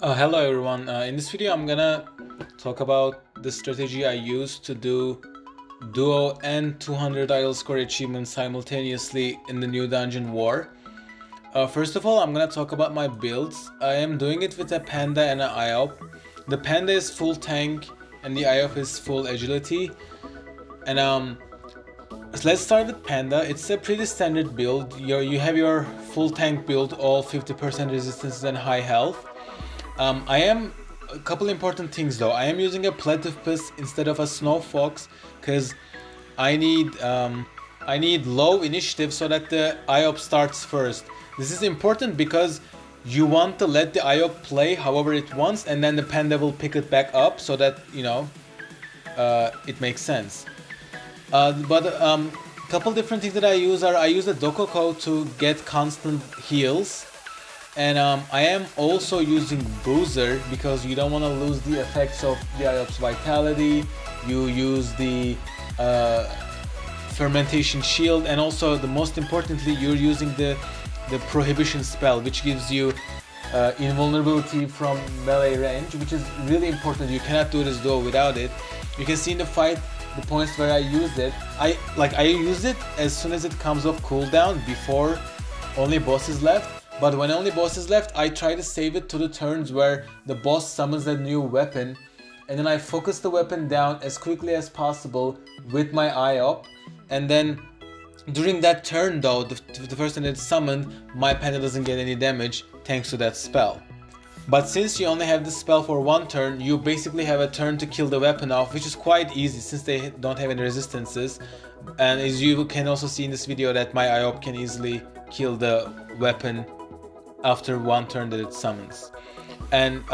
Hello everyone. In this video I'm gonna talk about the strategy I use to do duo and 200 idol score achievements simultaneously in the new dungeon war. First of all, I'm gonna talk about my builds. I am doing it with a Panda and an IOP. The Panda is full tank and the IOP is full agility. And so let's start with Panda. It's a pretty standard build. You have your full tank build, all 50% resistance and high health. I am a couple important things though. I am using a platypus instead of a snow fox because I need low initiative so that the IOP starts first. This is important because you want to let the IOP play however it wants, and then the Panda will pick it back up so that it makes sense. But couple different things that I use are I use the Dokoko to get constant heals. And I am also using Boozer because you don't want to lose the effects of the IOP's vitality. You use the fermentation shield, and also the most importantly, you're using the prohibition spell, which gives you invulnerability from melee range, which is really important. You cannot do this duo without it. You can see in the fight the points where I used it. I use it as soon as it comes off cooldown before only bosses left. But when only boss is left, I try to save it to the turns where the boss summons a new weapon, and then I focus the weapon down as quickly as possible with my IOP, and then during that turn though, the first time it's summoned, my Panda doesn't get any damage thanks to that spell. But since you only have the spell for one turn, you basically have a turn to kill the weapon off, which is quite easy since they don't have any resistances. And as you can also see in this video that my IOP can easily kill the weapon after one turn that it summons. And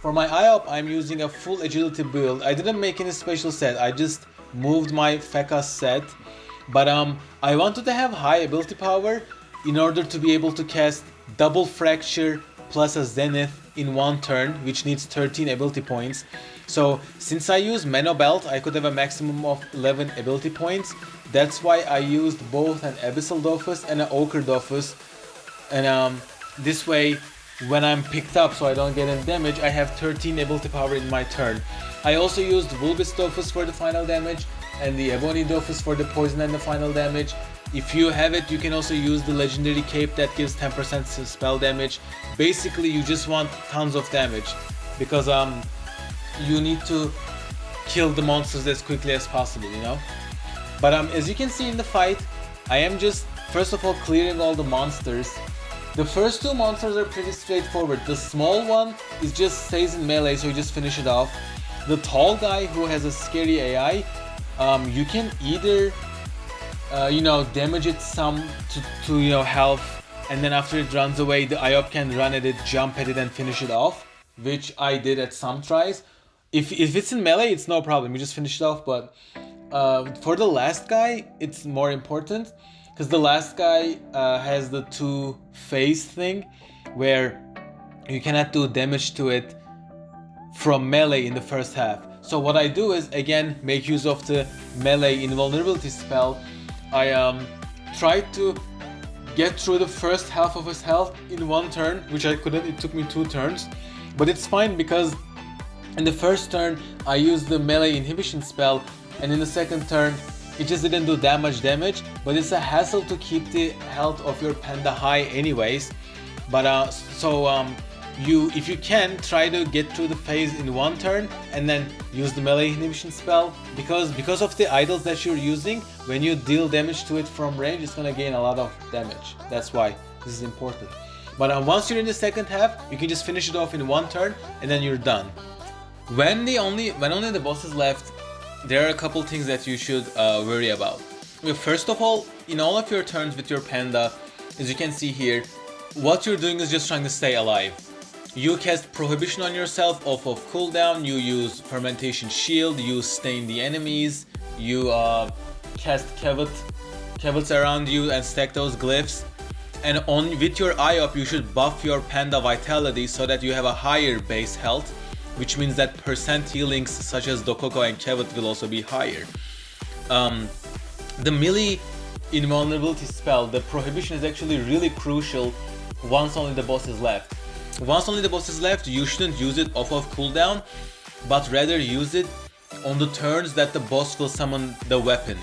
for my IOP, I'm using a full agility build. I didn't make any special set, I just moved my Fekas set. But I wanted to have high ability power in order to be able to cast double fracture plus a zenith in one turn, which needs 13 ability points. So since I use Mano Belt, I could have a maximum of 11 ability points. That's why I used both an Abyssal Dofus and an Ochre Dofus. And this way, when I'm picked up so I don't get any damage, I have 13 ability power in my turn. I also used Vulbis Dofus for the final damage and the Ebony Dofus for the poison and the final damage. If you have it, you can also use the legendary cape that gives 10% spell damage. Basically, you just want tons of damage because you need to kill the monsters as quickly as possible, you know? But as you can see in the fight, I am just first of all clearing all the monsters. The first two monsters are pretty straightforward. The small one is just stays in melee, so you just finish it off. The tall guy who has a scary AI, you can either damage it some to health, and then after it runs away, the IOP can run at it, jump at it, and finish it off, which I did at some tries. If it's in melee, it's no problem. You just finish it off. But for the last guy, it's more important. Because the last guy has the two-phase thing where you cannot do damage to it from melee in the first half. So what I do is, again, make use of the melee invulnerability spell. I try to get through the first half of his health in one turn, which I couldn't. It took me 2 turns. But it's fine because in the first turn, I used the melee inhibition spell, and in the second turn, it just didn't do that much damage, but it's a hassle to keep the health of your Panda high anyways. But if you can, try to get through the phase in one turn and then use the melee inhibition spell, because of the idols that you're using, when you deal damage to it from range, it's gonna gain a lot of damage. That's why this is important. But once you're in the second half, you can just finish it off in one turn and then you're done. When only the boss is left, there are a couple things that you should worry about. First of all, in all of your turns with your Panda, as you can see here, what you're doing is just trying to stay alive. You cast Prohibition on yourself off of cooldown, you use Fermentation Shield, you stain the enemies, you cast Kevets around you and stack those glyphs. And with your IOP, you should buff your Panda vitality so that you have a higher base health, which means that percent healings such as Dokoko and Kevet will also be higher. The melee invulnerability spell, the Prohibition, is actually really crucial once only the boss is left. Once only the boss is left, you shouldn't use it off of cooldown, but rather use it on the turns that the boss will summon the weapon.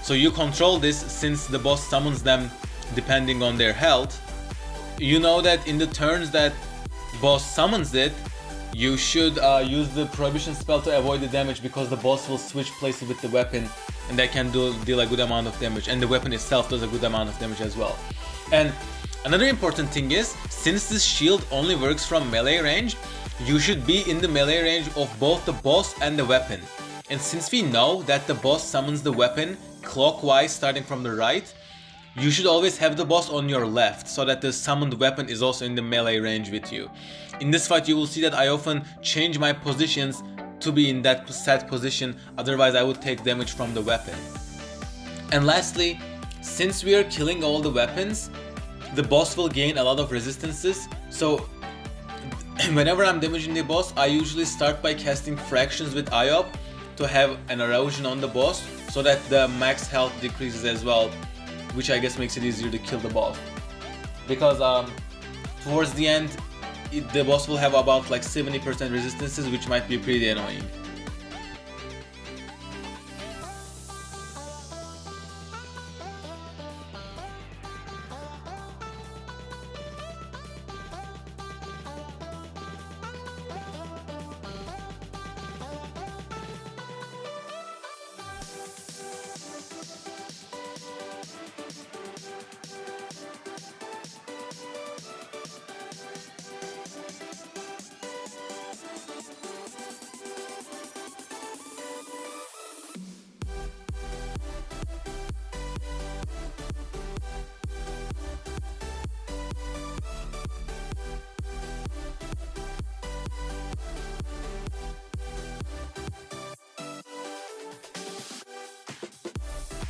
So you control this since the boss summons them depending on their health. You know that in the turns that boss summons it, you should use the prohibition spell to avoid the damage, because the boss will switch places with the weapon and that can deal a good amount of damage, and the weapon itself does a good amount of damage as well. And another important thing is, since this shield only works from melee range, you should be in the melee range of both the boss and the weapon. And since we know that the boss summons the weapon clockwise starting from the right, you should always have the boss on your left so that the summoned weapon is also in the melee range with you. In this fight you will see that I often change my positions to be in that set position, otherwise I would take damage from the weapon. And lastly, since we are killing all the weapons, the boss will gain a lot of resistances, so whenever I'm damaging the boss, I usually start by casting fractions with IOP to have an erosion on the boss so that the max health decreases as well, which I guess makes it easier to kill the boss. Because towards the end, the boss will have about like 70% resistances, which might be pretty annoying.